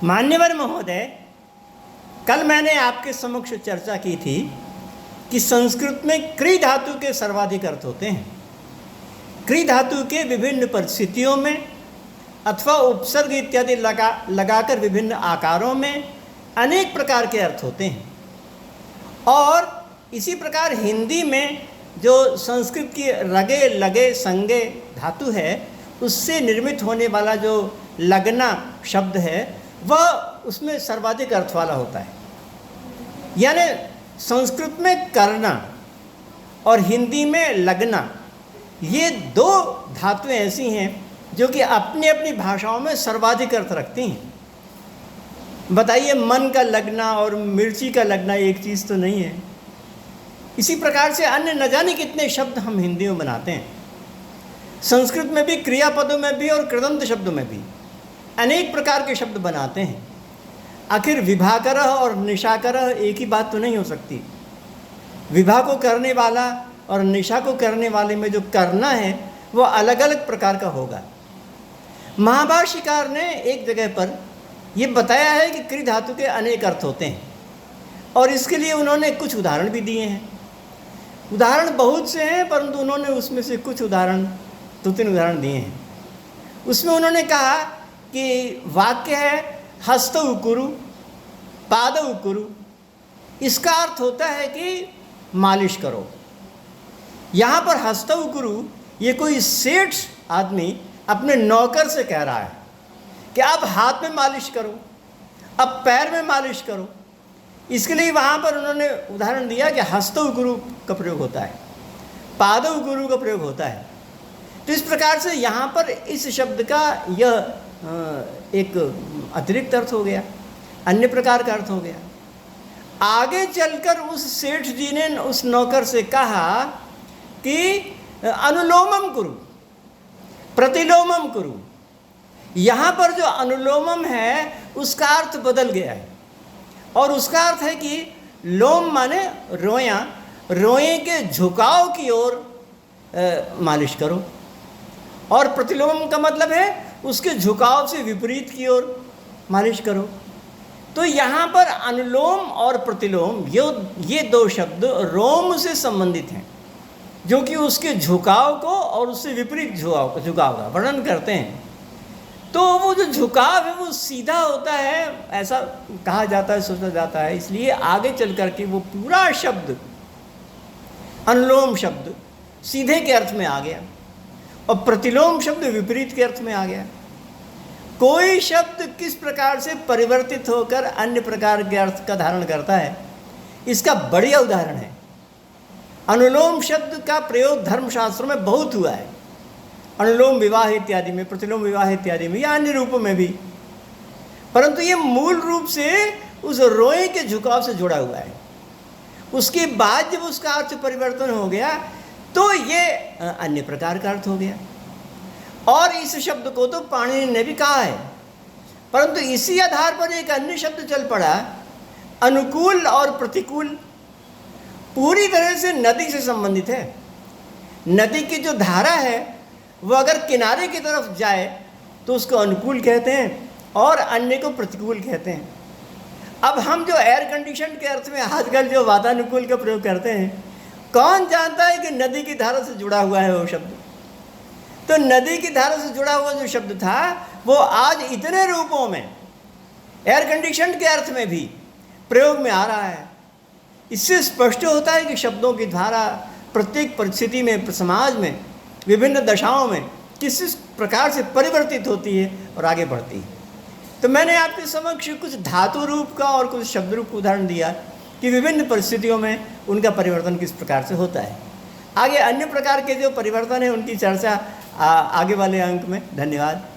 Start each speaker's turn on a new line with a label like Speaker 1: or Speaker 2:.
Speaker 1: मान्यवर महोदय, कल मैंने आपके समक्ष चर्चा की थी कि संस्कृत में क्री धातु के सर्वाधिक अर्थ होते हैं। क्री धातु के विभिन्न परिस्थितियों में अथवा उपसर्ग इत्यादि लगाकर विभिन्न आकारों में अनेक प्रकार के अर्थ होते हैं। और इसी प्रकार हिंदी में जो संस्कृत की रगे लगे संगे धातु है, उससे निर्मित होने वाला जो लगना शब्द है वह उसमें सर्वाधिक अर्थ वाला होता है। यानी संस्कृत में करना और हिंदी में लगना, ये दो धातुएं ऐसी हैं जो कि अपनी अपनी भाषाओं में सर्वाधिक अर्थ रखती हैं। बताइए, मन का लगना और मिर्ची का लगना एक चीज़ तो नहीं है। इसी प्रकार से अन्य न जाने कितने शब्द हम हिंदी में बनाते हैं। संस्कृत में भी क्रियापदों में भी और कृदंत शब्दों में भी अनेक प्रकार के शब्द बनाते हैं। आखिर विभाकरः और निशाकरः एक ही बात तो नहीं हो सकती। विभा को करने वाला और निशा को करने वाले में जो करना है वह अलग अलग प्रकार का होगा। महाभाष्यकार ने एक जगह पर यह बताया है कि क्री धातु के अनेक अर्थ होते हैं और इसके लिए उन्होंने कुछ उदाहरण भी दिए हैं। उदाहरण बहुत से हैं, परंतु उन्होंने उसमें से कुछ उदाहरण, 2-3 उदाहरण दिए हैं। उसमें उन्होंने कहा कि वाक्य है हस्त उकुरु पाद उकुरु। इसका अर्थ होता है कि मालिश करो। यहाँ पर हस्त उकुरु ये कोई सेठ आदमी अपने नौकर से कह रहा है कि अब हाथ में मालिश करो, अब पैर में मालिश करो। इसके लिए वहाँ पर उन्होंने उदाहरण दिया कि हस्त उकुरु का प्रयोग होता है, पाद उकुरु का प्रयोग होता है। तो इस प्रकार से यहाँ पर इस शब्द का यह एक अतिरिक्त अर्थ हो गया, अन्य प्रकार का अर्थ हो गया। आगे चलकर उस सेठ जी ने उस नौकर से कहा कि अनुलोमम कुरु, प्रतिलोमम कुरु। यहाँ पर जो अनुलोमम है उसका अर्थ बदल गया है और उसका अर्थ है कि लोम माने रोया, रोए के झुकाव की ओर मालिश करो, और प्रतिलोमम का मतलब है उसके झुकाव से विपरीत की ओर मालिश करो। तो यहाँ पर अनुलोम और प्रतिलोम ये दो शब्द रोम से संबंधित हैं, जो कि उसके झुकाव को और उससे विपरीत झुकाव का वर्णन करते हैं। तो वो जो झुकाव है वो सीधा होता है, ऐसा कहा जाता है, सोचा जाता है। इसलिए आगे चल कर के वो पूरा शब्द, अनुलोम शब्द सीधे के अर्थ में आ गया और प्रतिलोम शब्द विपरीत के अर्थ में आ गया। कोई शब्द किस प्रकार से परिवर्तित होकर अन्य प्रकार के अर्थ का धारण करता है, इसका बढ़िया उदाहरण है। अनुलोम शब्द का प्रयोग धर्मशास्त्रों में बहुत हुआ है, अनुलोम विवाह इत्यादि में, प्रतिलोम विवाह इत्यादि में या अन्य रूपों में भी। परंतु ये मूल रूप से उस रोए के झुकाव से जुड़ा हुआ है। उसके बाद जब उसका अर्थ परिवर्तन हो गया तो ये अन्य प्रकार का अर्थ हो गया। और इस शब्द को तो पाणिनि ने भी कहा है, परंतु इसी आधार पर एक अन्य शब्द चल पड़ा, अनुकूल और प्रतिकूल। पूरी तरह से नदी से संबंधित है। नदी की जो धारा है वो अगर किनारे की तरफ जाए तो उसको अनुकूल कहते हैं और अन्य को प्रतिकूल कहते हैं। अब हम जो एयर कंडीशन के अर्थ में आजकल जो वातानुकूल का प्रयोग करते हैं, कौन जानता है कि नदी की धारा से जुड़ा हुआ है वो शब्द। तो नदी की धारा से जुड़ा हुआ जो शब्द था वो आज इतने रूपों में, एयर कंडीशन के अर्थ में भी प्रयोग में आ रहा है। इससे स्पष्ट होता है कि शब्दों की धारा प्रत्येक परिस्थिति में, समाज में, विभिन्न दशाओं में किस प्रकार से परिवर्तित होती है और आगे बढ़ती है। तो मैंने आपके समक्ष कुछ धातु रूप का और कुछ शब्द रूप उदाहरण दिया कि विभिन्न परिस्थितियों में उनका परिवर्तन किस प्रकार से होता है। आगे अन्य प्रकार के जो परिवर्तन है उनकी चर्चा आगे वाले अंक में। धन्यवाद।